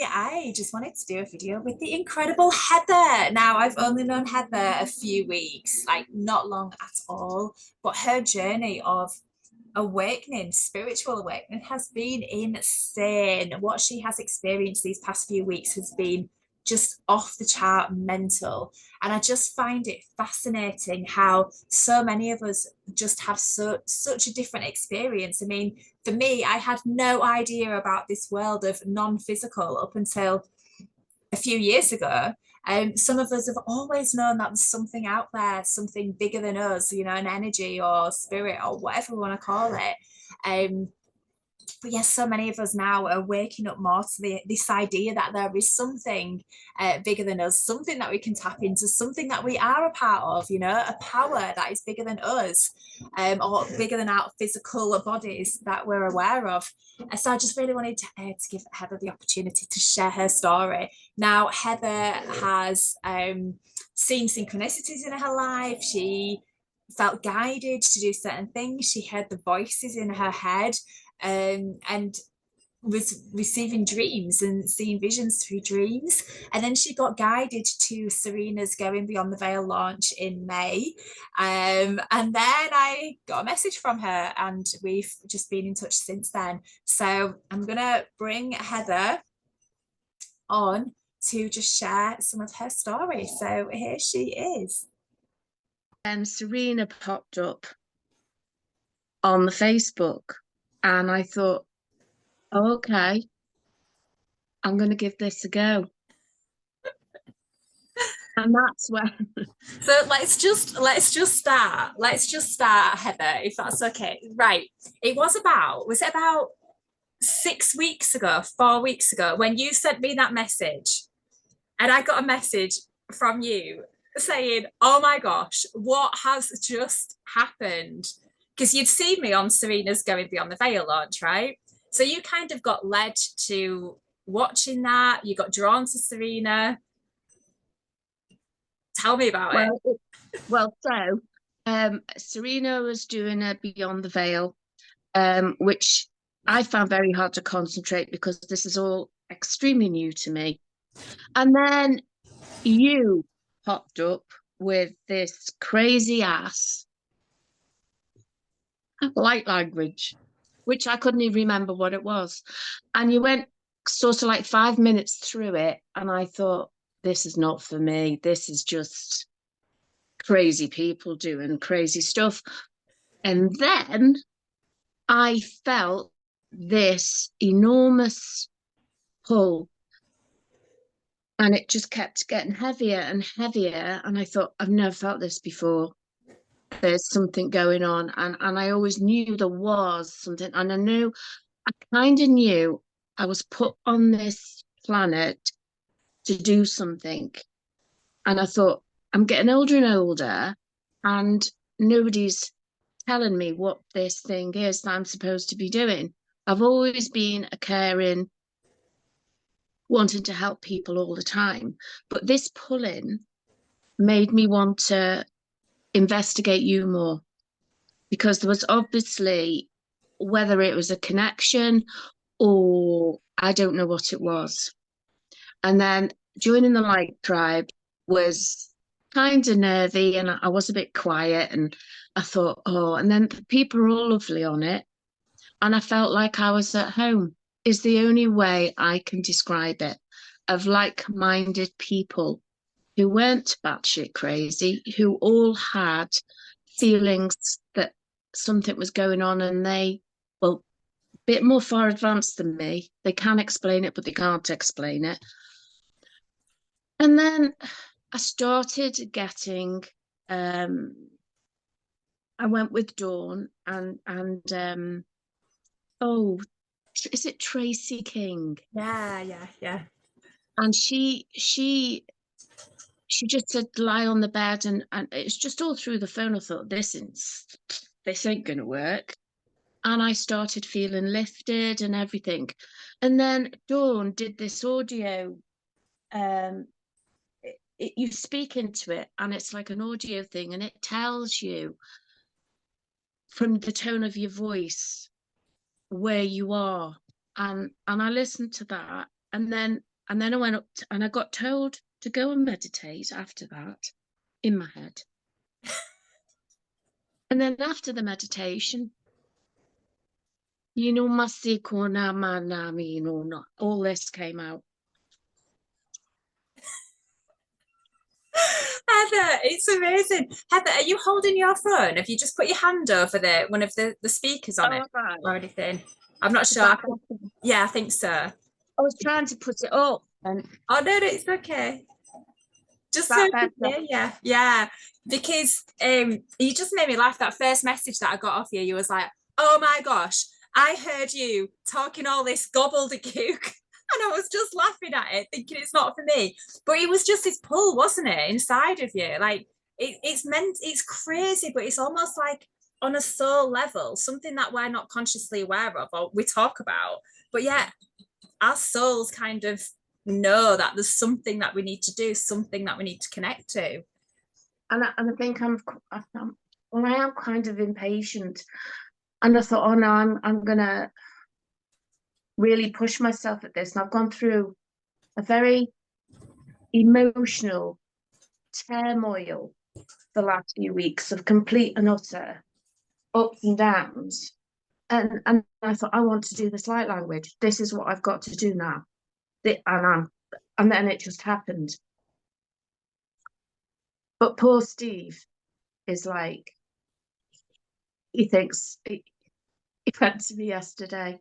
I just wanted to do a video with the incredible Heather. Now, I've only known Heather a few weeks, like not long at all, but her journey of awakening, spiritual awakening, has been insane. What she has experienced these past few weeks has been just off the chart mental. And I just find it fascinating how so many of us just have such a different experience. I mean, for me, I had no idea about this world of non-physical up until a few years ago. Some of us have always known that there's something out there, something bigger than us, you know, an energy or spirit or whatever we want to call it. But yes, so many of us now are waking up more to this idea that there is something bigger than us, something that we can tap into, something that we are a part of, you know, a power that is bigger than us, or bigger than our physical bodies that we're aware of. So I just really wanted to give Heather the opportunity to share her story. Now, Heather has seen synchronicities in her life. She felt guided to do certain things. She heard the voices in her head, and was receiving dreams and seeing visions through dreams. And then she got guided to Serena's Going Beyond the Veil launch in May. And then I got a message from her, and we've just been in touch since then. So I'm going to bring Heather on to just share some of her story. So here she is. Serena popped up on the Facebook, and I thought, oh, okay, I'm going to give this a go. And that's when. So let's just start, Heather, if that's okay. Right. Was it about 6 weeks ago, 4 weeks ago, when you sent me that message, and I got a message from you saying, oh my gosh, what has just happened? Because you'd seen me on Serena's Going Beyond the Veil launch, right? So you kind of got led to watching that. You got drawn to Serena. Tell me about it. Serena was doing a Beyond the Veil, which I found very hard to concentrate because this is all extremely new to me. And then you popped up with this crazy ass light language, which I couldn't even remember what it was. And you went sort of like 5 minutes through it, and I thought, this is not for me. This is just crazy people doing crazy stuff. And then I felt this enormous pull, and it just kept getting heavier and heavier. And I thought, I've never felt this before. There's something going on. And I always knew there was something. And I kind of knew I was put on this planet to do something. And I thought, I'm getting older and older, and nobody's telling me what this thing is that I'm supposed to be doing. I've always been a caring, wanting to help people all the time. But this pulling made me want to investigate you more, because there was obviously, whether it was a connection or I don't know what it was. And then joining the Light Tribe was kind of nervy, and I was a bit quiet, and I thought, oh, and then the people are all lovely on it. And I felt like I was at home, is the only way I can describe it, of like-minded people who weren't batshit crazy, who all had feelings that something was going on, and they, well, a bit more far advanced than me. They can explain it, but they can't explain it. And then I started getting, I went with Dawn and oh, is it Tracy King? Yeah. And she just said, lie on the bed, and it's just all through the phone. I thought, this ain't gonna work. And I started feeling lifted and everything. And then Dawn did this audio, you speak into it, and it's like an audio thing, and it tells you from the tone of your voice where you are. And I listened to that, and then And then I went up and I got told to go and meditate after that in my head. And then after the meditation, Masiko Nami, all this came out. Heather, it's amazing. Heather, are you holding your phone? Have you just put your hand over one of the speakers on it Right. or anything? I'm not Is sure. that better? Yeah, I think so. I was trying to put it up. And Oh no, no, it's okay. Just so that better? yeah. Because you just made me laugh. That first message that I got off you, you was like, "Oh my gosh, I heard you talking all this gobbledygook." And I was just laughing at it, thinking it's not for me. But it was just this pull, wasn't it, inside of you? Like it's crazy, but it's almost like on a soul level, something that we're not consciously aware of or we talk about. But yeah, our souls kind of know that there's something that we need to do, something that we need to connect to. And I think I am kind of impatient. And I thought, oh no, I'm gonna really push myself at this. And I've gone through a very emotional turmoil the last few weeks of complete and utter ups and downs. And I thought, I want to do this light language. This is what I've got to do now. And then it just happened. But poor Steve is like, he thinks, he went to me yesterday,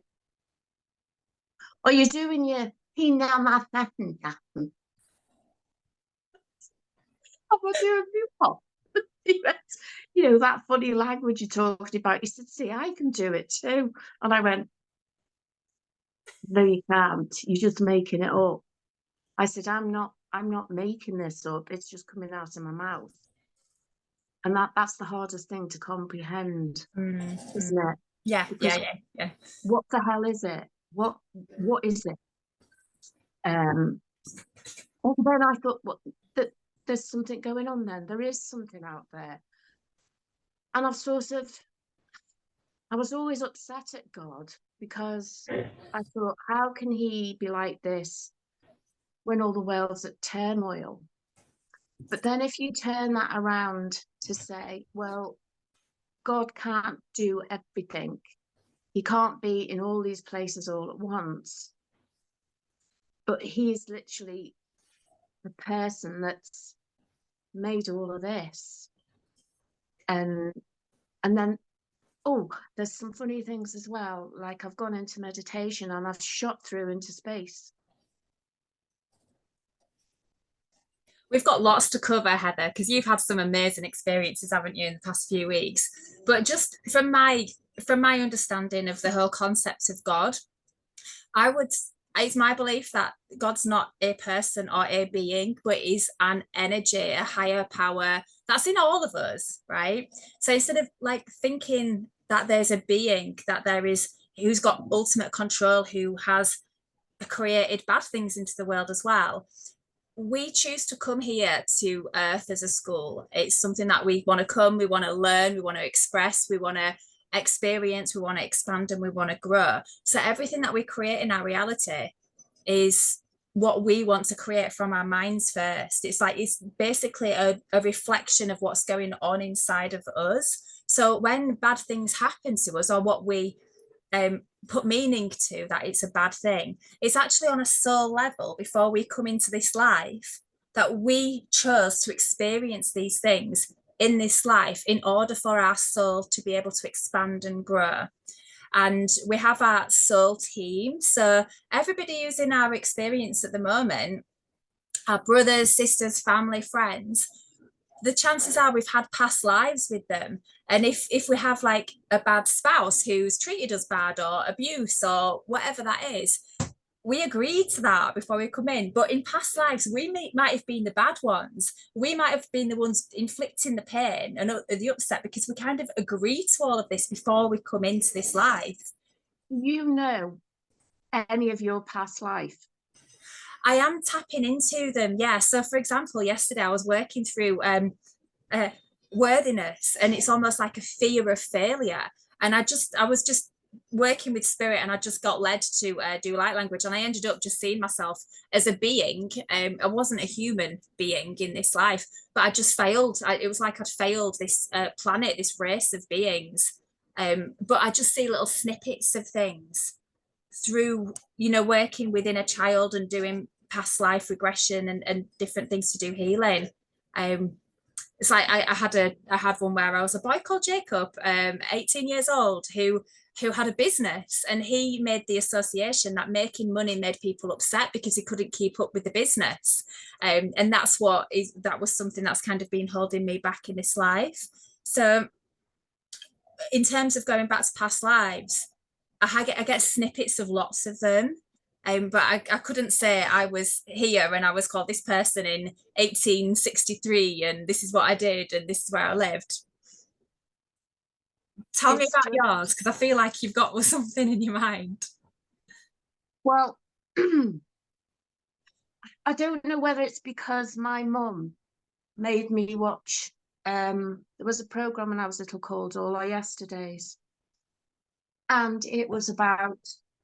are you doing your hinamathatan? I'm not doing what? He went, that funny language you're talking about. He said, see, I can do it too. And I went, no, you can't. You're just making it up. I said, I'm not making this up. It's just coming out of my mouth. And that's the hardest thing to comprehend, isn't it? Yeah, because yeah. What the hell is it? What is it? And then I thought, there's something going on then. There is something out there. And I was always upset at God because I thought, how can he be like this when all the world's at turmoil? But then if you turn that around to say, well, God can't do everything. He can't be in all these places all at once. But he's literally the person that's made all of this. And then, there's some funny things as well. Like I've gone into meditation and I've shot through into space. We've got lots to cover, Heather, because you've had some amazing experiences, haven't you, in the past few weeks? But just from my understanding of the whole concept of God, it's my belief that God's not a person or a being, but is an energy, a higher power that's in all of us, right? So instead of like thinking that there's a being, that there is who's got ultimate control, who has created bad things into the world as well, we choose to come here to Earth as a school. It's something that we want to come, we want to learn, we want to express, we want to experience, we want to expand, and we want to grow. So everything that we create in our reality is what we want to create from our minds first. It's basically a reflection of what's going on inside of us. So when bad things happen to us, or what we put meaning to that it's a bad thing, it's actually on a soul level before we come into this life that we chose to experience these things in this life in order for our soul to be able to expand and grow. And we have our soul team. So everybody who's in our experience at the moment, our brothers, sisters, family, friends, the chances are we've had past lives with them. And if we have like a bad spouse who's treated us bad, or abuse, or whatever that is, we agreed to that before we come in. But in past lives, we might have been the bad ones. We might have been the ones inflicting the pain and the upset, because we kind of agreed to all of this before we come into this life. Any of your past life? I am tapping into them, yeah. So for example, yesterday I was working through worthiness, and it's almost like a fear of failure. And I was just working with spirit, and I just got led to do light language, and I ended up just seeing myself as a being. I wasn't a human being in this life, but I just failed. It was like I'd failed this planet, this race of beings. But I just see little snippets of things through, working within a child and doing past life regression and different things to do healing. Um, it's like I had one where I was a boy called Jacob, 18 years old, who had a business, and he made the association that making money made people upset because he couldn't keep up with the business. And that was something that's kind of been holding me back in this life. So in terms of going back to past lives, I get snippets of lots of them. But I couldn't say I was here and I was called this person in 1863 and this is what I did and this is where I lived. Tell me It's about just, yours, because I feel like you've got something in your mind. well, I don't know whether it's because my mum made me watch, there was a program when I was little called All Our Yesterdays, and it was about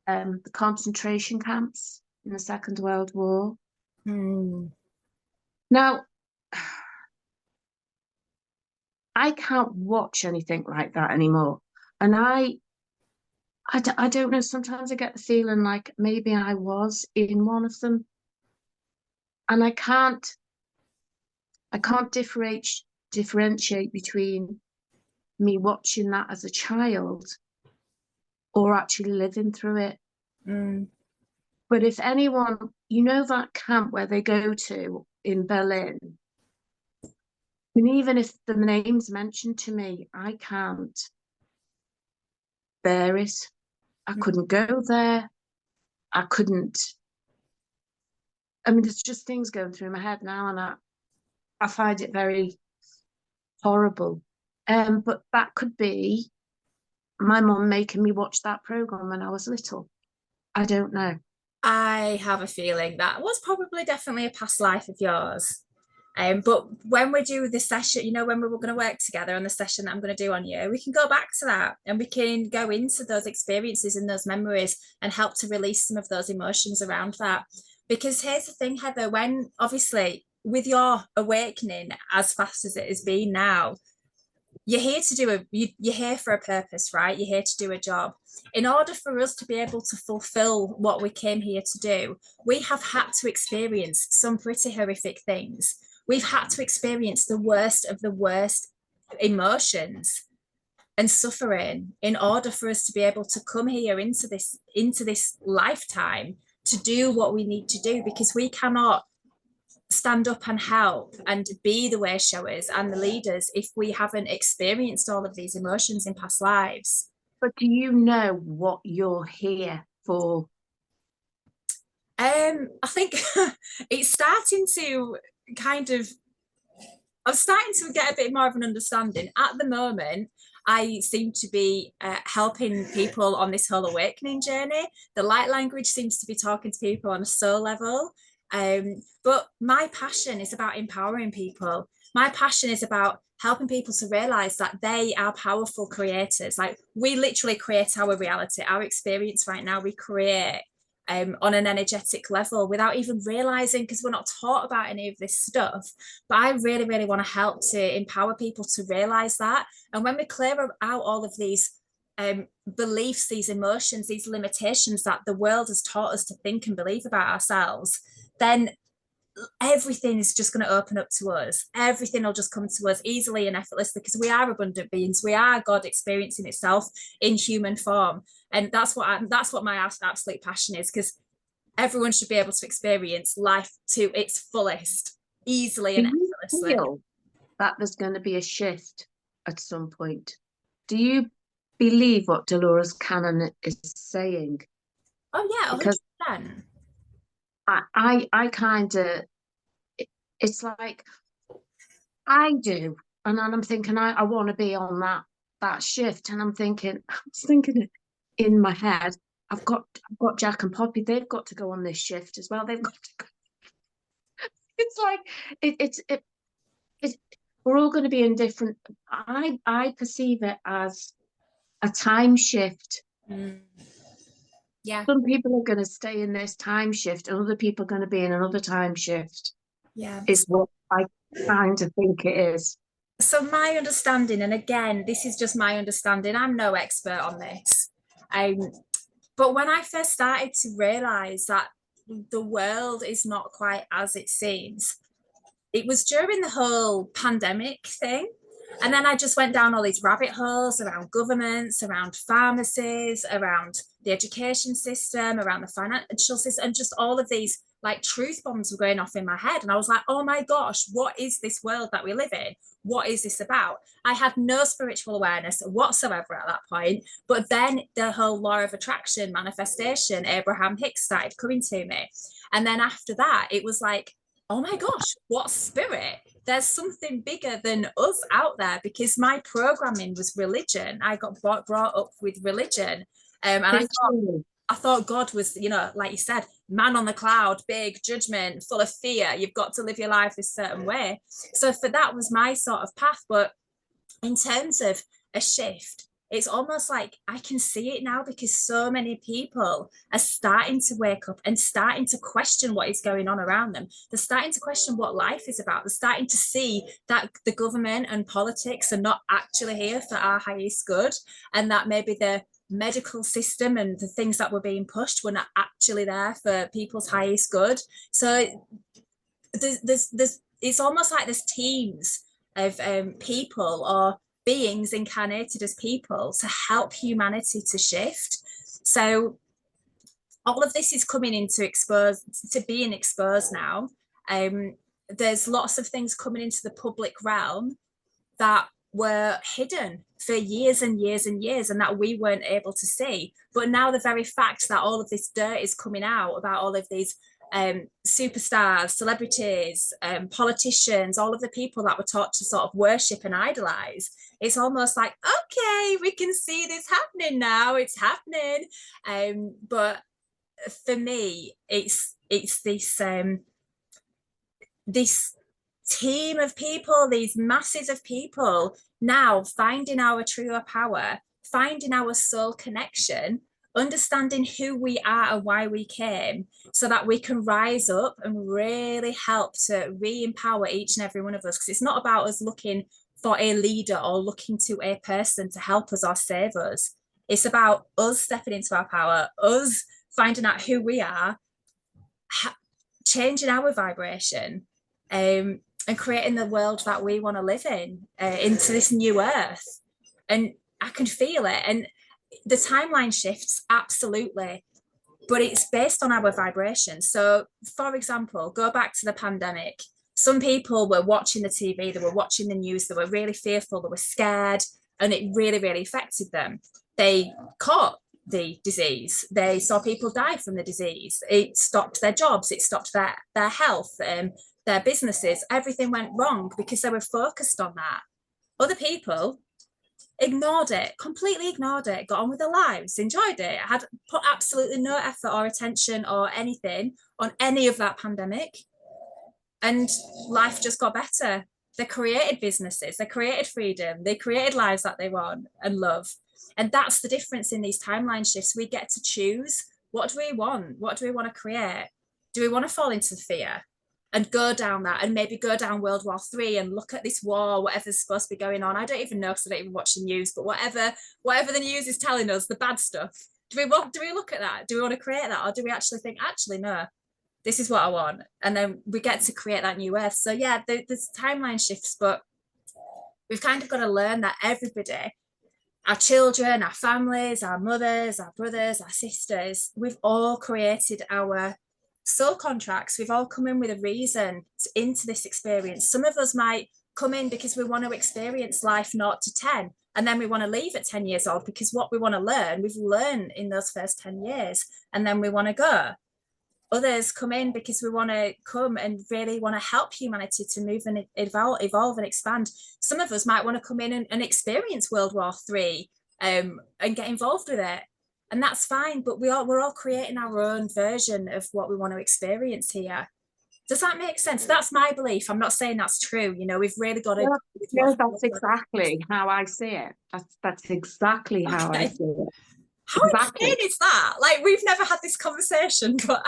the concentration camps in the Second World War. Hmm. Now, I can't watch anything like that anymore. And I don't know, sometimes I get the feeling like maybe I was in one of them. And I can't differentiate between me watching that as a child or actually living through it. Mm. But if anyone, that camp where they go to in Berlin, and even if the name's mentioned to me, I can't bear it. I couldn't go there. I couldn't. I mean, there's just things going through my head now, and I find it very horrible. But that could be my mum making me watch that program when I was little. I don't know. I have a feeling that was probably definitely a past life of yours. But when we do the session, when we were going to work together on the session that I'm going to do on you, we can go back to that and we can go into those experiences and those memories and help to release some of those emotions around that. Because here's the thing, Heather, when obviously with your awakening as fast as it has been now, you're here to you're here for a purpose, right? You're here to do a job. In order for us to be able to fulfill what we came here to do, we have had to experience some pretty horrific things. We've had to experience the worst of the worst emotions and suffering in order for us to be able to come here into this lifetime to do what we need to do, because we cannot stand up and help and be the way showers and the leaders if we haven't experienced all of these emotions in past lives. But do you know what you're here for? I think it's starting to kind of, I'm starting to get a bit more of an understanding. At the moment, I seem to be helping people on this whole awakening journey. The light language seems to be talking to people on a soul level. But my passion is about empowering people. My passion is about helping people to realize that they are powerful creators. Like, we literally create our reality, our experience right now, we create on an energetic level without even realizing, because we're not taught about any of this stuff. But I really, really want to help to empower people to realize that. And when we clear out all of these beliefs, these emotions, these limitations that the world has taught us to think and believe about ourselves, then everything is just going to open up to us. Everything will just come to us easily and effortlessly, because we are abundant beings. We are God experiencing itself in human form, and that's what my absolute passion is. Because everyone should be able to experience life to its fullest, easily Do and you effortlessly. feel that there's going to be a shift at some point? Do you believe what Dolores Cannon is saying? Oh yeah, Because 100%. I kind of, it's like I do, and then I'm thinking I want to be on that shift, and I was thinking in my head, I've got Jack and Poppy, they've got to go on this shift as well. They've got to go. It's like it's we're all going to be in different. I perceive it as a time shift Mm. Yeah, Some people are going to stay in this time shift, and other people are going to be in another time shift, yeah. is what I kind of think it is. So my understanding, and again, this is just my understanding, I'm no expert on this. Um, but when I first started to realize that the world is not quite as it seems, it was during the whole pandemic thing. And then I just went down all these rabbit holes around governments, around pharmacies, around the education system, around the financial system, and just all of these like truth bombs were going off in my head. And I was like, oh my gosh, what is this world that we live in? What is this about? I had no spiritual awareness whatsoever at that point. But then the whole law of attraction manifestation, Abraham Hicks started coming to me. And then after that, it was like, oh my gosh, what spirit? There's something bigger than us out there, because my programming was religion. I got brought up with religion. And Literally. I thought God was, like you said, man on the cloud, big judgment, full of fear. You've got to live your life a certain way. So for that was my sort of path. But in terms of a shift, it's almost like I can see it now, because so many people are starting to wake up and starting to question what is going on around them. They're starting to question what life is about. They're starting to see that the government and politics are not actually here for our highest good, and that maybe the medical system and the things that were being pushed were not actually there for people's highest good. So there's it's almost like there's teams of people or beings incarnated as people to help humanity to shift. So all of this is coming into being exposed now. There's lots of things coming into the public realm that were hidden for years and years and years, and that we weren't able to see. But now the very fact that all of this dirt is coming out about all of these superstars, celebrities, politicians, all of the people that were taught to sort of worship and idolize, it's almost like, okay, we can see this happening now. It's happening. But for me, it's this team of people, these masses of people now finding our truer power, finding our soul connection, understanding who we are and why we came, so that we can rise up and really help to re-empower each and every one of us. Because it's not about us looking for a leader or looking to a person to help us or save us. It's about us stepping into our power, us finding out who we are, changing our vibration, and creating the world that we want to live in, into this new earth. And I can feel it. And the timeline shifts, absolutely, but it's based on our vibration. So, for example, go back to the pandemic. Some people were watching the TV, they were watching the news, they were really fearful, they were scared, and it really, really affected them. They caught the disease. They saw people die from the disease. It stopped their jobs, it stopped their health, their businesses. Everything went wrong because they were focused on that. Other people ignored it, completely ignored it, got on with their lives, enjoyed it, had put absolutely no effort or attention or anything on any of that pandemic. And life just got better. They created businesses, they created freedom, they created lives that they want and love. And that's the difference in these timeline shifts. We get to choose, what do we want? What do we want to create? Do we want to fall into fear and go down that, and maybe go down World War III and look at this war, whatever's supposed to be going on? I don't even know, because I don't even watch the news, but whatever the news is telling us, the bad stuff, do we look at that? Do we want to create that? Or do we actually think, actually, no, this is what I want? And then we get to create that new earth. So yeah, there's timeline shifts, but we've kind of got to learn that everybody, our children, our families, our mothers, our brothers, our sisters, we've all created our soul contracts. We've all come in with a reason into this experience. Some of us might come in because we want to experience life 0 to 10, and then we want to leave at 10 years old, because what we want to learn, we've learned in those first 10 years, and then we want to go. Others come in because we want to come and really want to help humanity to move and evolve and expand. Some of us might want to come in and experience World War III, and get involved with it. And that's fine, but we're all creating our own version of what we want to experience here. Does that make sense? That's my belief. I'm not saying that's true. We've really got to. Yeah, that's exactly how I see it. That's exactly how I Okay. see it. How insane Exactly. is that? Like, we've never had this conversation, but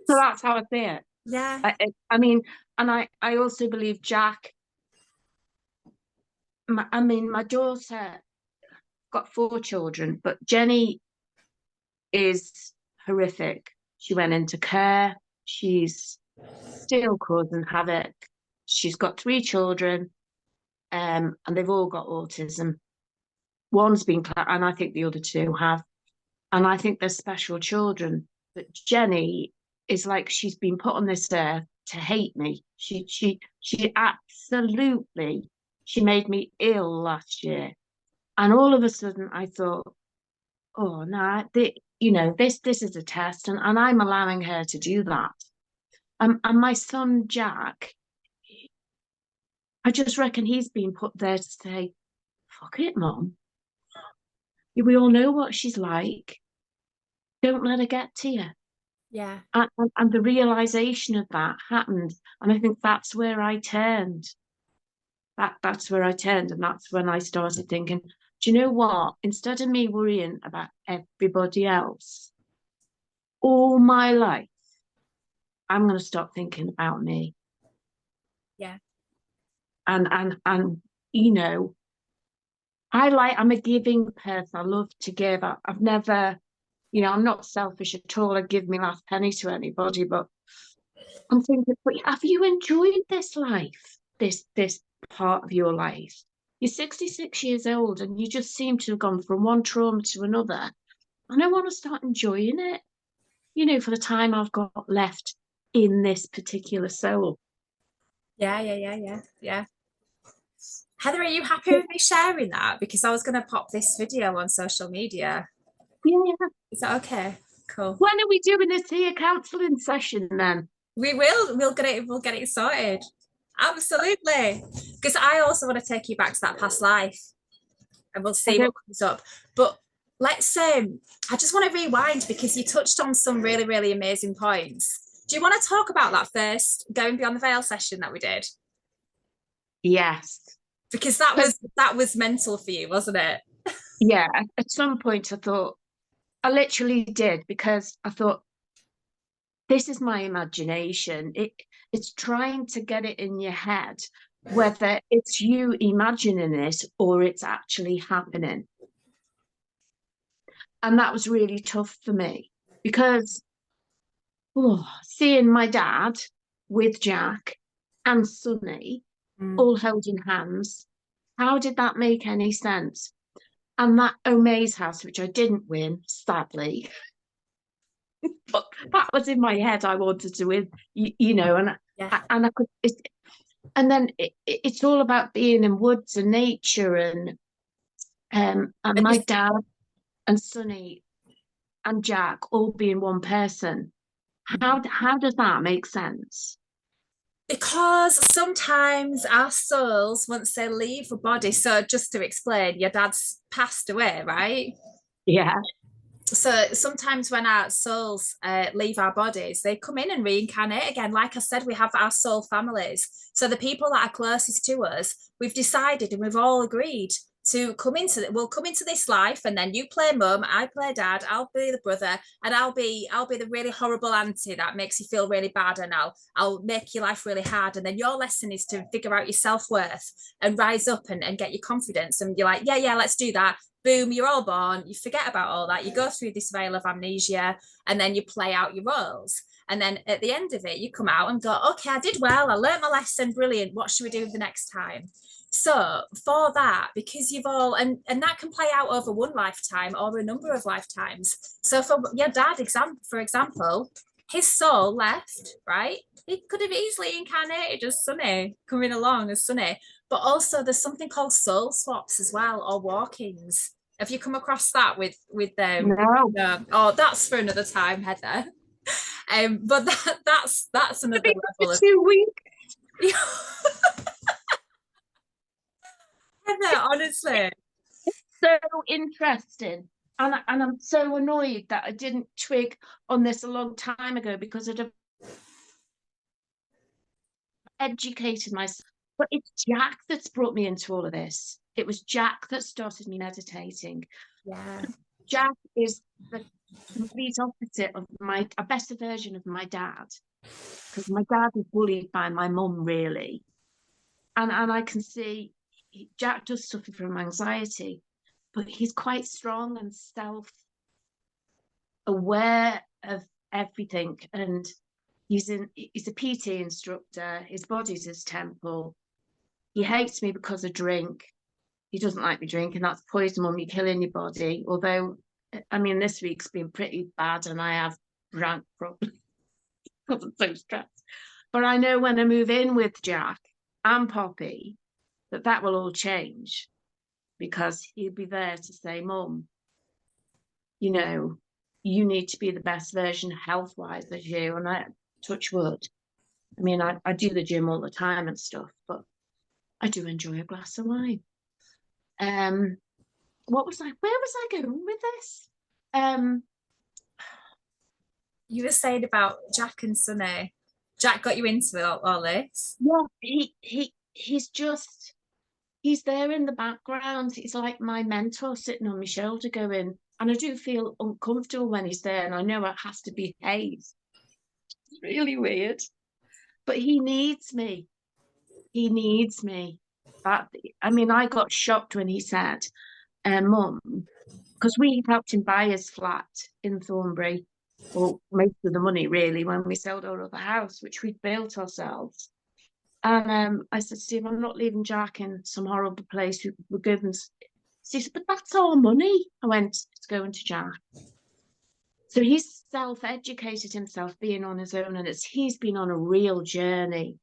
So that's how I see it. yeah, I mean, and I also believe Jack. I mean, my daughter got 4 children, but Jenny is horrific. She went into care. She's still causing havoc. She's got 3 children, and they've all got autism. One's been, and I think the other 2 have. And I think they're special children. But Jenny is like she's been put on this earth to hate me. She absolutely she made me ill last year. And all of a sudden I thought, oh no, this is a test, and I'm allowing her to do that. And my son Jack, I just reckon he's been put there to say, fuck it, mom. We all know what she's like. Don't let her get to you. yeah, And the realization of that happened. And I think that's where I turned. That's where I turned. And that's when I started thinking, do you know what? Instead of me worrying about everybody else all my life, I'm going to stop thinking about me. yeah, And you know, I'm a giving person. I love to give. I've never, I'm not selfish at all. I give my last penny to anybody, but I'm thinking, but have you enjoyed this life? This part of your life? You're 66 years old and you just seem to have gone from one trauma to another. And I want to start enjoying it, for the time I've got left in this particular soul. yeah, yeah, yeah, yeah, yeah. Heather, are you happy with me sharing that? Because I was going to pop this video on social media. Yeah. Is that okay? Cool. When are we doing this here counselling session then? We will. We'll get it. We'll get it sorted. Absolutely. Because I also want to take you back to that past life, and we'll I see what don't. comes up. But let's. I just want to rewind because you touched on some really, really amazing points. Do you want to talk about that first, going beyond the veil session that we did? Yes. Because Because that was mental for you, wasn't it? yeah, at some point I thought I literally did because I thought this is my imagination. It's trying to get it in your head whether it's you imagining it or it's actually happening. And that was really tough for me because seeing my dad with Jack and Sonny Mm. all holding hands, how did that make any sense? And that Omay's house, which I didn't win, sadly, but that was in my head. I wanted to win, and Yeah. I could. And then it's all about being in woods and nature, and And my you dad and Sonny and Jack all being one person. How does that make sense? because sometimes our souls, once they leave a body, so just to explain, your dad's passed away, right? Yeah, So sometimes when our souls leave our bodies, they come in and reincarnate again. Like I said, we have our soul families. So the people that are closest to us, we've decided and we've all agreed to come into we'll come into this life, and then you play mum, I play dad, I'll be the brother, and I'll be the really horrible auntie that makes you feel really bad, and I'll make your life really hard. And then your lesson is to figure out your self-worth and rise up and get your confidence. And you're like, yeah, yeah, let's do that. Boom, you're all born, you forget about all that, you go through this veil of amnesia, and then you play out your roles. And then at the end of it, you come out and go, okay, I did well, I learned my lesson, brilliant, what should we do the next time? So for that, because you've all and that can play out over one lifetime or a number of lifetimes. So for your dad, for example, his soul left, right? He could have easily incarnated as Sonny, coming along as Sonny. But also there's something called soul swaps as well, or walk-ins. Have you come across that with them? no, No. Oh, that's for another time, Heather. But that's another maybe for level of 2 weeks. Heather, honestly. So interesting. And I'm so annoyed that I didn't twig on this a long time ago because I'd have educated myself. But it's Jack that's brought me into all of this. It was Jack that started me meditating. Yeah. Jack is the complete opposite of a better version of my dad, because my dad was bullied by my mum, really. And I can see Jack does suffer from anxiety, but he's quite strong and self-aware of everything. And he's a PT instructor. His body's his temple. He hates me because I drink. He doesn't like me drinking. That's poison, mum. You're killing your body. Although, I mean, this week's been pretty bad, and I have drank probably because I'm so stressed. But I know when I move in with Jack and Poppy, that will all change, because he'll be there to say, Mum, you know, you need to be the best version health wise as you. And I touch wood. I mean, I do the gym all the time and stuff, but I do enjoy a glass of wine. Um, where was I going with this? Um, You were saying about Jack and Sunny. Jack got you into all this. yeah, he's there in the background. He's like my mentor sitting on my shoulder going, and I do feel uncomfortable when he's there, and I know it has to behave. It's really weird. But he needs me. He needs me. That, I mean, I got shocked when he said, Mum, because we helped him buy his flat in Thornbury, or most of the money really, when we sold our other house, which we'd built ourselves. And I said, Steve, I'm not leaving Jack in some horrible place. We're given. So he said, but that's our money. I went, it's going to Jack. So he's self-educated himself, being on his own, and he's been on a real journey.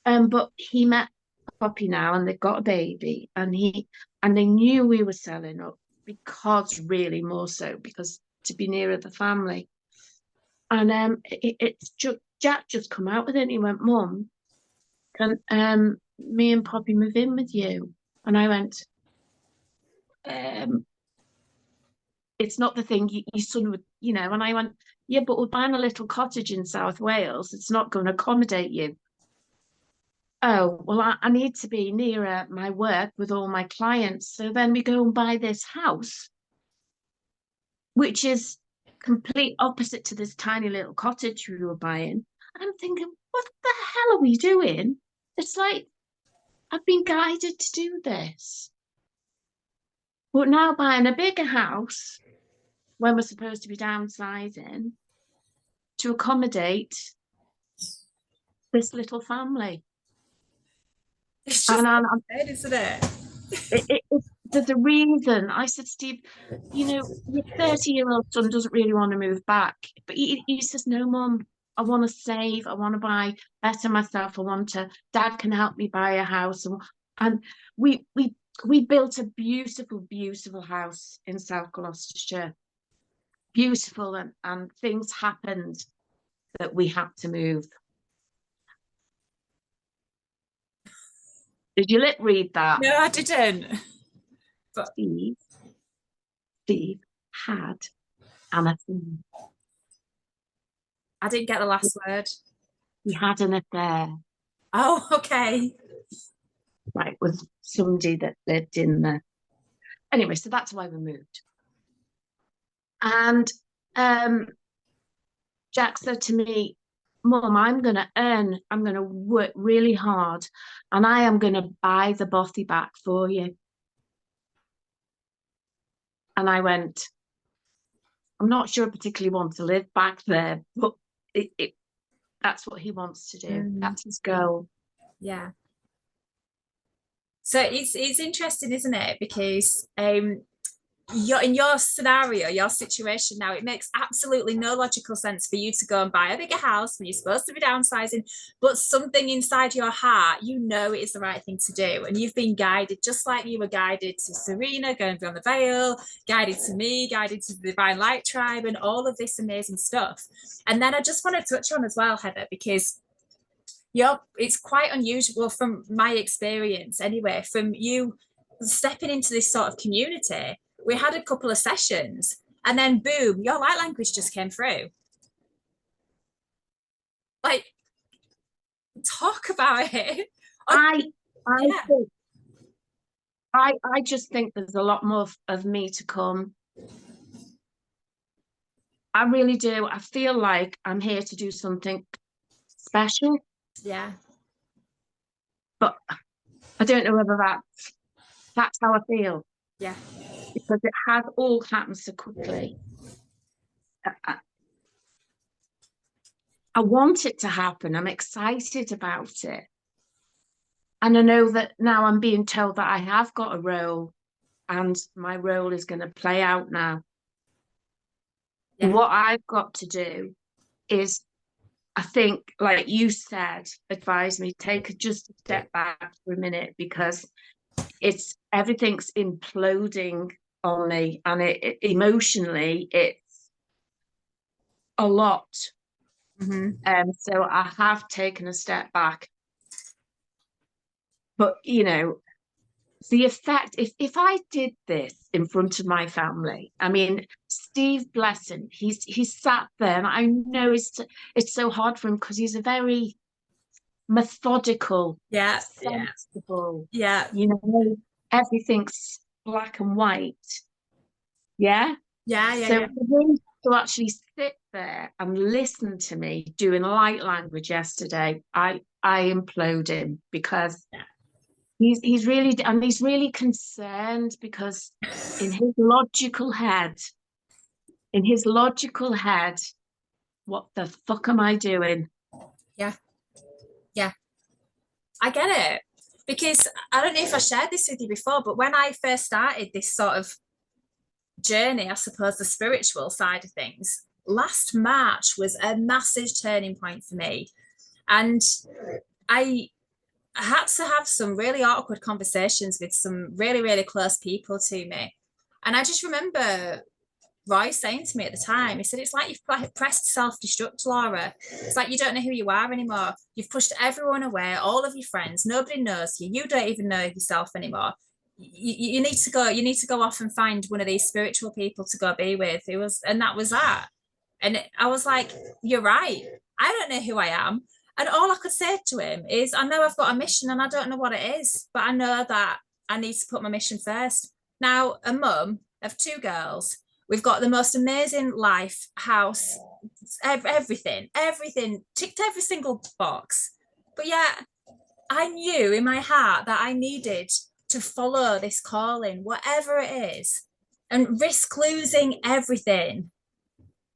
But he met Poppy now, and they've got a baby, and they knew we were selling up, because really more so because to be nearer the family. And Jack just come out with it, and he went, Mum, can me and Poppy move in with you? And I went, it's not the thing your son would, And I went, yeah, but we're buying a little cottage in South Wales. It's not going to accommodate you. Oh, well, I need to be nearer my work with all my clients. So then we go and buy this house, which is complete opposite to this tiny little cottage we were buying. And I'm thinking, what the hell are we doing? It's like, I've been guided to do this. But now buying a bigger house when we're supposed to be downsizing to accommodate this little family. It's just And insane, isn't it? there's a reason. I said, Steve, your 30-year-old son doesn't really want to move back. But he says, no, Mum, I want to save. I want to buy better myself. Dad can help me buy a house. And we built a beautiful, beautiful house in South Gloucestershire. Beautiful. And things happened that we had to move. Did you lip read that? No, I didn't. But Steve had an affair. I didn't get the last word. He had an affair, Oh, okay. right, with somebody that lived in there. Anyway, so that's why we moved. And Jack said to me, Mum, I'm going to work really hard, and I am going to buy the bothy back for you. And I went, I'm not sure I particularly want to live back there, but that's what he wants to do. That's his goal. Yeah. So it's interesting, isn't it? Because you're in your scenario, your situation now, it makes absolutely no logical sense for you to go and buy a bigger house when you're supposed to be downsizing, but something inside your heart, it is the right thing to do. And you've been guided, just like you were guided to Serena, going beyond the veil, guided to me, guided to the Divine Light Tribe, and all of this amazing stuff. And then I just want to touch on as well, Heather, because it's quite unusual from my experience anyway, from you stepping into this sort of community. We had a couple of sessions, and then boom, your light language just came through. Like, talk about it. I Yeah. think I just think there's a lot more of me to come. I really do. I feel like I'm here to do something special, Yeah. but I don't know whether that's how I feel Yeah. because it has all happened so quickly. I, I want it to happen. I'm excited about it. And I know that now I'm being told that I have got a role and my role is going to play out now. Yeah. What I've got to do is, I think, like you said, advise me, just a step back for a minute because it's everything's imploding on me and emotionally it's a lot. So I have taken a step back. But the effect, if I did this in front of my family, I mean, Steve, bless him, he's sat there, and I know it's so hard for him because he's a very methodical, Yeah. Yeah. sensible, Yeah. everything's black and white. Yeah. Yeah. Yeah. So Yeah. for him to actually sit there and listen to me doing light language yesterday, I implode him because he's really concerned because in his logical head, what the fuck am I doing? Yeah. Yeah. I get it. Because I don't know if I shared this with you before, but when I first started this sort of journey, I suppose the spiritual side of things, last March was a massive turning point for me. And I had to have some really awkward conversations with some really, really close people to me. And I just remember Roy saying to me at the time, he said, it's like you've pressed self-destruct, Laura. It's like you don't know who you are anymore. You've pushed everyone away, all of your friends. Nobody knows you. You don't even know yourself anymore. You need to go. You need to go off and find one of these spiritual people to go be with. And that was that. And I was like, you're right. I don't know who I am. And all I could say to him is, I know I've got a mission and I don't know what it is, but I know that I need to put my mission first. Now, a mum of two girls, we've got the most amazing life, house, everything, ticked every single box. But yeah, I knew in my heart that I needed to follow this calling, whatever it is, and risk losing everything.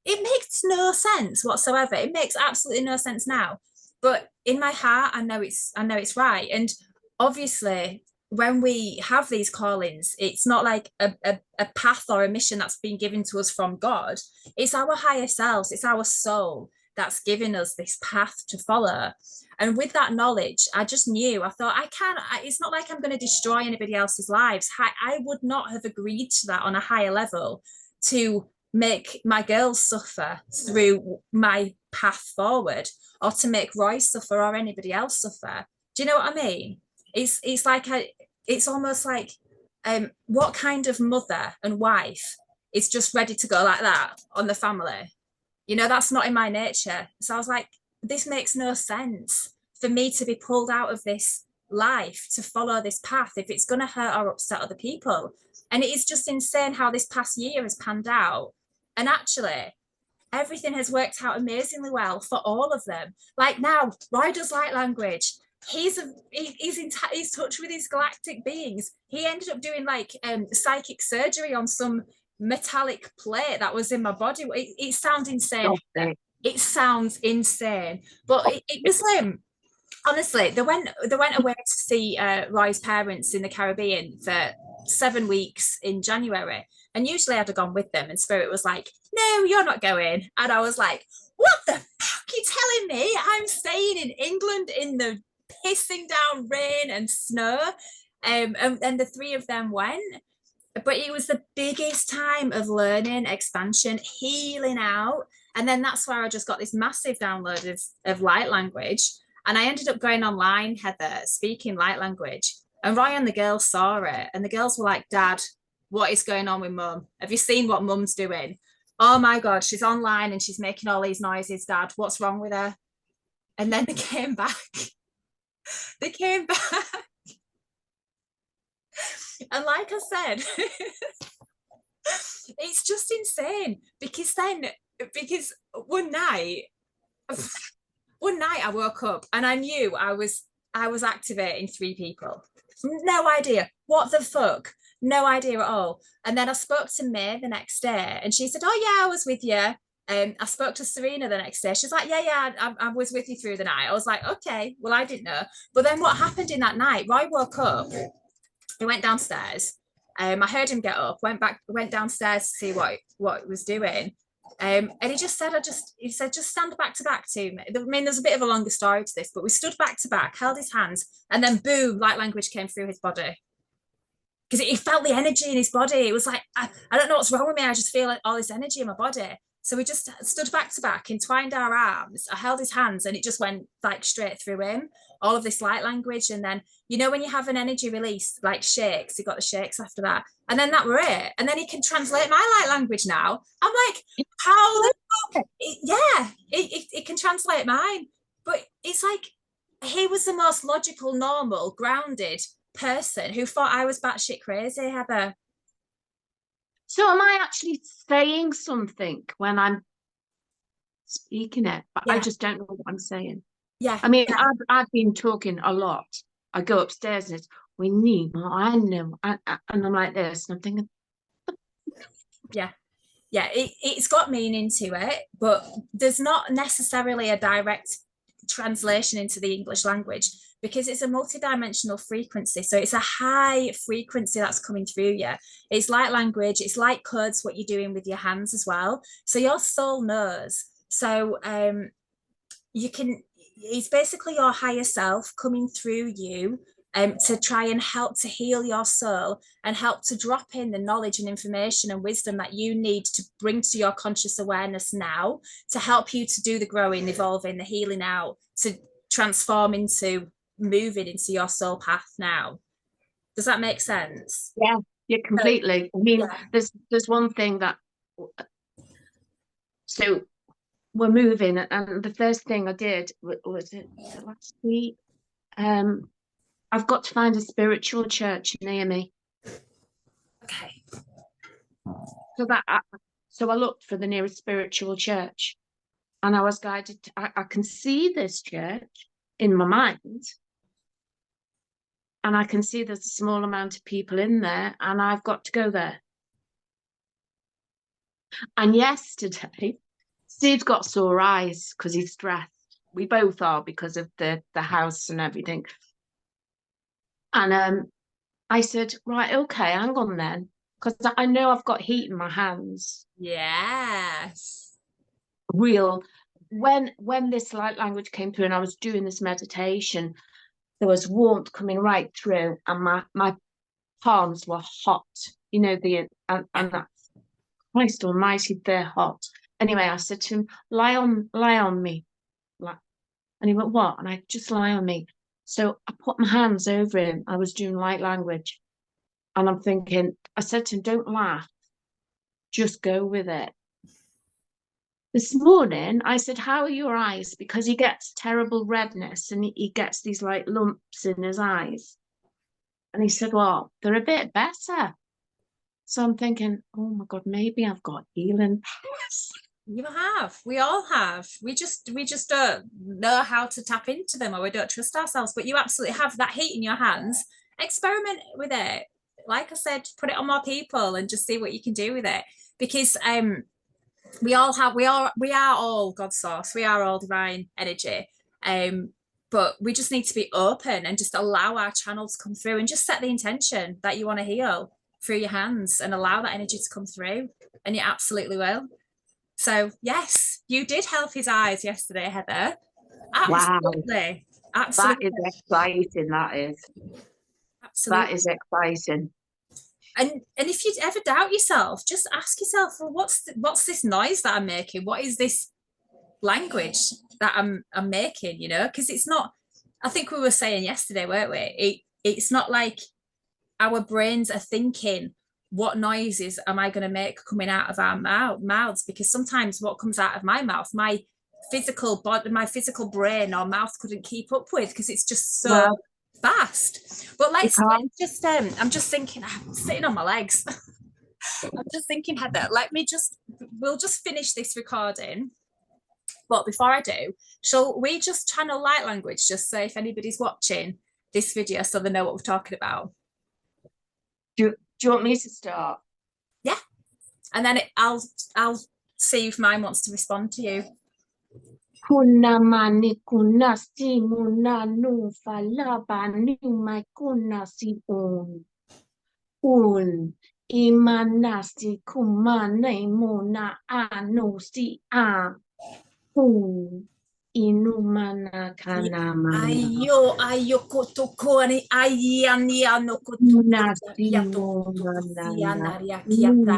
It makes no sense whatsoever. It makes absolutely no sense now. But in my heart, I know it's right. And obviously, when we have these callings, it's not like a path or a mission that's been given to us from God. It's our higher selves, it's our soul that's given us this path to follow. And with that knowledge, I just knew, I thought, it's not like I'm going to destroy anybody else's lives. I would not have agreed to that on a higher level to make my girls suffer through my path forward or to make Roy suffer or anybody else suffer. Do you know what I mean? It's like it's almost like what kind of mother and wife is just ready to go like that on the family? That's not in my nature. So I was like, this makes no sense for me to be pulled out of this life to follow this path if it's going to hurt or upset other people. And it is just insane how this past year has panned out. And actually, everything has worked out amazingly well for all of them. Like now, Roy does light language. He's touch with his galactic beings. He ended up doing like psychic surgery on some metallic plate that was in my body. It sounds insane. Okay. It sounds insane, but it was honestly, they went away to see Roy's parents in the Caribbean for 7 weeks in January. And usually I'd have gone with them, and Spirit was like, "No, you're not going." And I was like, "What the fuck are you telling me? I'm staying in England in the pissing down rain and snow." And the three of them went. But it was the biggest time of learning, expansion, healing out. And then that's where I just got this massive download of light language. And I ended up going online, Heather, speaking light language. And Roy and the girls saw it. And the girls were like, "Dad, what is going on with mum? Have you seen what mum's doing? Oh my God, she's online and she's making all these noises, Dad. What's wrong with her?" And then they came back. They came back. And like I said, it's just insane because one night I woke up and I knew I was activating three people. No idea. What the fuck? No idea at all. And then I spoke to May the next day and she said, "Oh yeah, I was with you." I spoke to Serena the next day. She's like, "Yeah, yeah, I was with you through the night." I was like, "Okay, well, I didn't know." But then what happened in that night? Roy woke up. He went downstairs. I heard him get up, went downstairs to see what he was doing. And he just said, he said, just stand back to back to me. I mean, there's a bit of a longer story to this, but we stood back to back, held his hands, and then boom, light language came through his body. Because he felt the energy in his body. It was like, I don't know what's wrong with me. I just feel like all this energy in my body. So we just stood back to back, entwined our arms. I held his hands and it just went like straight through him, all of this light language. And then, when you have an energy release, like shakes, he got the shakes after that. And then that were it. And then he can translate my light language now. I'm like, how the fuck? Yeah, it can translate mine. But it's like, he was the most logical, normal, grounded person who thought I was batshit crazy, Heather. So am I actually saying something when I'm speaking it, but I Yeah, just don't know what I'm saying. yeah, I mean, yeah, I've been talking a lot. I go upstairs and it's, we need more. I know. And I'm like this, and I'm thinking, yeah. Yeah, it's got meaning to it, but there's not necessarily a direct translation into the English language because it's a multidimensional frequency. So it's a high frequency that's coming through you. It's like language, it's like codes, what you're doing with your hands as well. So your soul knows. So you can, it's basically your higher self coming through you to try and help to heal your soul and help to drop in the knowledge and information and wisdom that you need to bring to your conscious awareness now to help you to do the growing, evolving, the healing out, to transform into moving into your soul path now. Does that make sense? yeah, yeah, completely. I mean, Yeah. there's one thing that, so we're moving, and the first thing I did was it last week? I've got to find a spiritual church near me. Okay. So so I looked for the nearest spiritual church, and I was guided to, I can see this church in my mind, and I can see there's a small amount of people in there, and I've got to go there. And yesterday, Steve's got sore eyes because he's stressed. We both are because of the house and everything. And I said, right, okay, hang on then, because I know I've got heat in my hands. Yes. Real. When this light language came through and I was doing this meditation, there was warmth coming right through, and my palms were hot. You know, and that's Christ Almighty, they're hot. Anyway, I said to him, lie on me. Like, and he went, what? And I just lie on me. So I put my hands over him. I was doing light language. And I'm thinking, I said to him, don't laugh, just go with it. This morning, I said, how are your eyes? Because he gets terrible redness and he gets these like lumps in his eyes. And he said, well, they're a bit better. So I'm thinking, oh my God, maybe I've got healing powers. You have. We all have. We just don't know how to tap into them or we don't trust ourselves. But you absolutely have that heat in your hands. Experiment with it. Like I said, put it on more people and just see what you can do with it. Because we are all God's source. We are all divine energy. But we just need to be open and just allow our channel to come through and just set the intention that you want to heal through your hands and allow that energy to come through. And you absolutely will. So yes, you did help his eyes yesterday, Heather. Wow, Absolutely. that Absolutely. is exciting. That is. That Absolutely. is exciting. And if you ever doubt yourself, just ask yourself, well, what's this noise that I'm making? What is this language that I'm making, Because it's not, I think we were saying yesterday, weren't we? It's not like our brains are thinking, what noises am I going to make coming out of our mouths? Because sometimes what comes out of my mouth, my physical body, my physical brain or mouth couldn't keep up with because it's just so Well, fast. But You let's can't. just I'm just thinking, I'm sitting on my legs. I'm just thinking, Heather, we'll just finish this recording. But before I do, shall we just channel light language just so if anybody's watching this video so they know what we're talking about? Do you want me to start? Yeah. And then I'll see if mine wants to respond to you. Kuna mani kuna si muna nu falaba ni mai kuna si un imanasi kumane muna anu si a un inumana kana mana Ayo kotokori ayani ano kotokori nasi kiato muna kotokosi nana anaria kiata.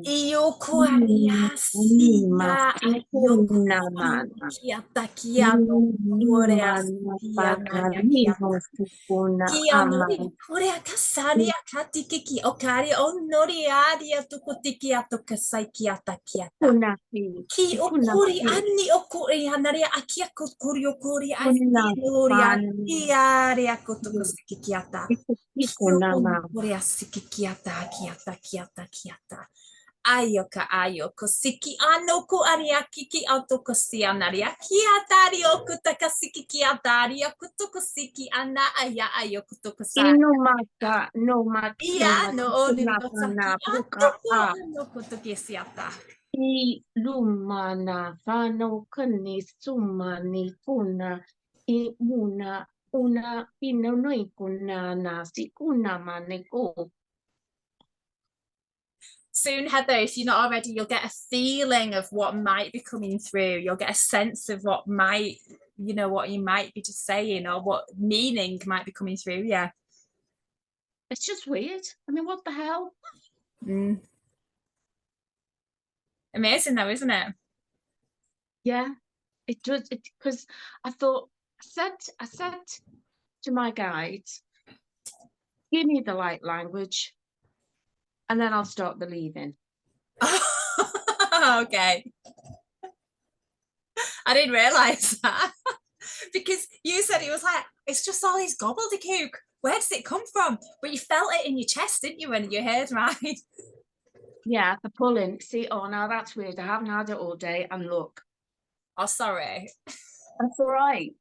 Iyo kuaria sia masi ayo kuna kuaria mana kiata kiano kurea Lumana sia naria pakaliho kiata. sukuna ama Kianori kurea kasani akati kiki okari onori aria tukutiki atokasai kiata kiata. kunasi Ki okuri kunasi ani okuri hanaria akia kokuri okuri asi nori kunafani ari akotoko sikikiata. Ki okuri kunama okuri asikikiata kiata kiata kiata. Ayoka ayoko siki anoku ariaki ki autoko si anaria kiata ari okutaka siki kiata ari okutoko siki ana aya ayoko toko sa. inumata no Ia no mata oni kunafana saki puka atoko a anoko toki siata. I lumana fano kani sumani kuna I muna una inonoi kuna nasi kuna maneko Soon, Heather, if you're not already, you'll get a feeling of what might be coming through. You'll get a sense of what might, what you might be just saying or what meaning might be coming through. Yeah. it's just weird. I mean, what the hell? Mm. Amazing, though, isn't it? Yeah, it does. It because I said to my guides, give me the light language, and then I'll start believing. Okay. I didn't realize that because you said it was like, it's just all these gobbledygook. Where does it come from? But you felt it in your chest, didn't you, when you heard mine? Yeah, the pulling. See, oh, now that's weird. I haven't had it all day, and look, Oh, sorry. that's all right.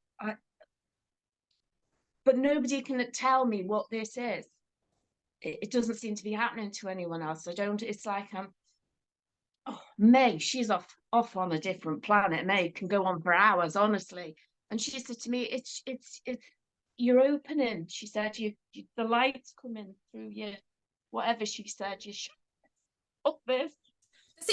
But nobody can tell me what this is. It doesn't seem to be happening to anyone else. I don't. It's like oh, May, she's off on a different planet. May can go on for hours, honestly. And she said to me, it's you're opening. She said, you the light's coming through you. Whatever she said, you shut up this. Does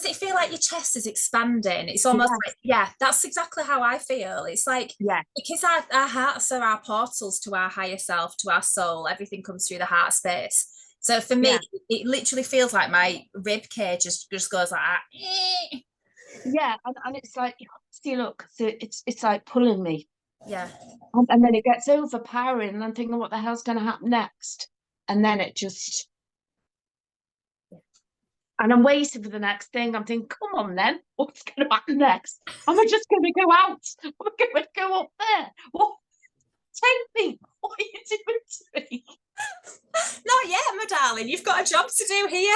it feel like your chest is expanding? It's almost Yes, like, yeah, that's exactly how I feel. It's like yeah, because our hearts are our portals to our higher self, to our soul. Everything comes through the heart space. So for me, yeah, it literally feels like my rib cage just goes like that. yeah. And it's like, see, look, so it's like pulling me. Yeah. And then it gets overpowering, and I'm thinking, what the hell's going to happen next? And then it just, and I'm waiting for the next thing. I'm thinking, come on, then, what's going to happen next? Am I just going to go out? Am I going to go up there? What? Take me. What are you doing to me? Not yet, my darling. You've got a job to do here.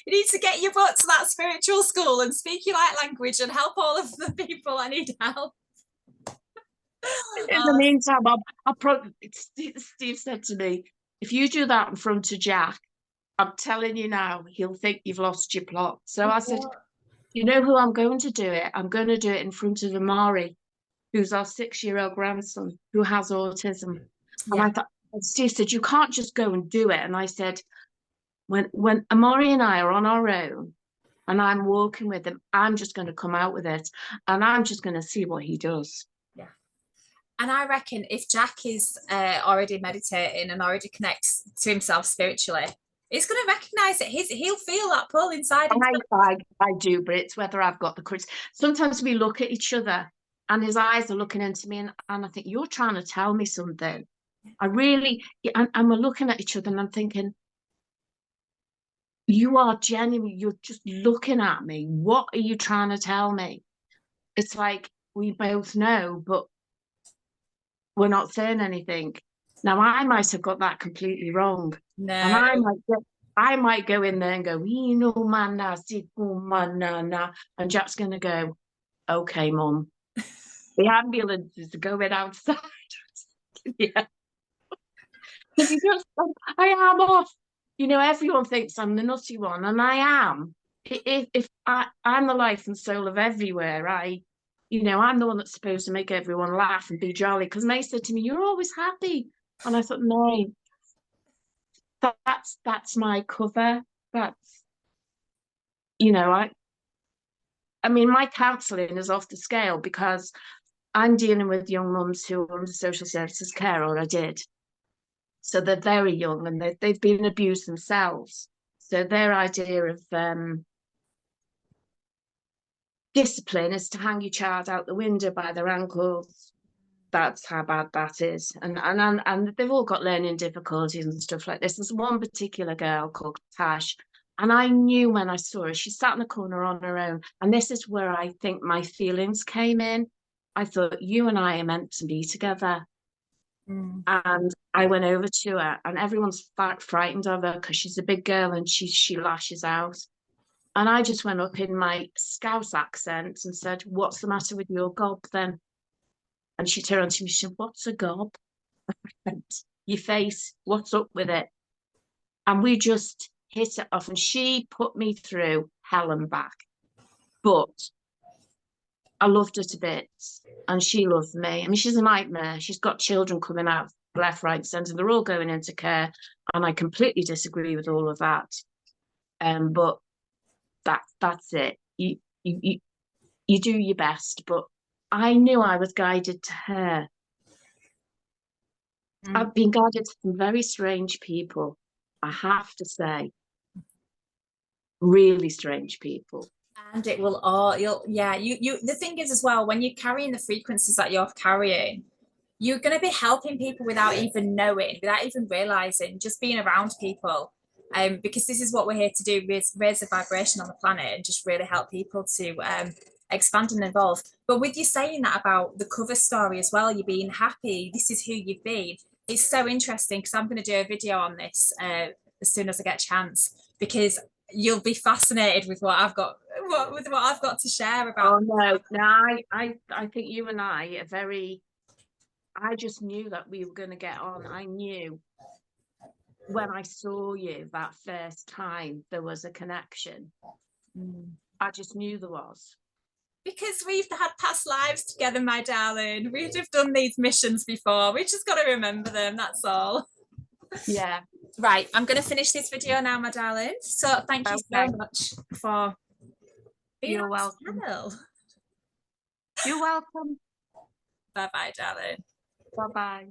You need to get your butt to that spiritual school and speak your light language and help all of the people I need help. In the meantime, I'll probably, Steve said to me, if you do that in front of Jack, I'm telling you now, he'll think you've lost your plot. So I said, you know who I'm going to do it? I'm going to do it in front of Amari, who's our 6-year-old grandson who has autism. And I Yeah. thought, and Steve said, you can't just go and do it. And I said, when Amari and I are on our own and I'm walking with him, I'm just going to come out with it and I'm just going to see what he does. Yeah. And I reckon if Jack is already meditating and already connects to himself spiritually, he's going to recognize it. He'll feel that pull inside himself. I do, but it's whether I've got the courage. Sometimes we look at each other and his eyes are looking into me and I think, you're trying to tell me something. I really, and we're looking at each other and I'm thinking, you are genuine, you're just looking at me. What are you trying to tell me? It's like we both know, but we're not saying anything. Now, I might have got that completely wrong. And No. I might go in there and go, no, mana, na. And Jack's going to go, okay, mum. The ambulance is going outside. Yeah. Because you just, I am off. Everyone thinks I'm the nutty one, and I am. If I'm the life and soul of everywhere, I'm the one that's supposed to make everyone laugh and be jolly. Because May said to me, "You're always happy," and I thought, no, that's my cover. That's I mean, my counselling is off the scale because I'm dealing with young mums who are under social services care, or I did. So they're very young and they've been abused themselves. So their idea of discipline is to hang your child out the window by their ankles. That's how bad that is. And they've all got learning difficulties and stuff like this. There's one particular girl called Tash, and I knew when I saw her, she sat in the corner on her own. And this is where I think my feelings came in. I thought, you and I are meant to be together. Mm. And I went over to her, and everyone's frightened of her because she's a big girl and she lashes out. And I just went up in my Scouse accent and said, "What's the matter with your gob then?" And she turned to me, she said, "What's a gob?" And, "Your face, what's up with it?" And we just hit it off. And she put me through hell and back. But I loved her to bits. And she loved me. I mean, she's a nightmare. She's got children coming out left, right, centre. They're all going into care. And I completely disagree with all of that. But that's it. You do your best. But I knew I was guided to her. I've been guided to some very strange people, I have to say. Really strange people. And it will all you the thing is as well, when you're carrying the frequencies that you're carrying, you're going to be helping people without even knowing, without even realizing, just being around people. Because this is what we're here to do, raise the vibration on the planet and just really help people to expand and evolve. But with you saying that about the cover story as well, you being happy, this is who you've been. It's so interesting because I'm going to do a video on this as soon as I get a chance, because you'll be fascinated with what I've got, with what I've got to share about. Oh no, I think you and I are very. I just knew that we were going to get on. I knew when I saw you that first time there was a connection. I just knew there was. Because we've had past lives together, my darling. We've done these missions before. We've just got to remember them. That's all. Yeah. Right. I'm going to finish this video now, my darling. So thank you so Okay. much for being You're on welcome. the channel. You're welcome. Bye bye, darling. Bye bye.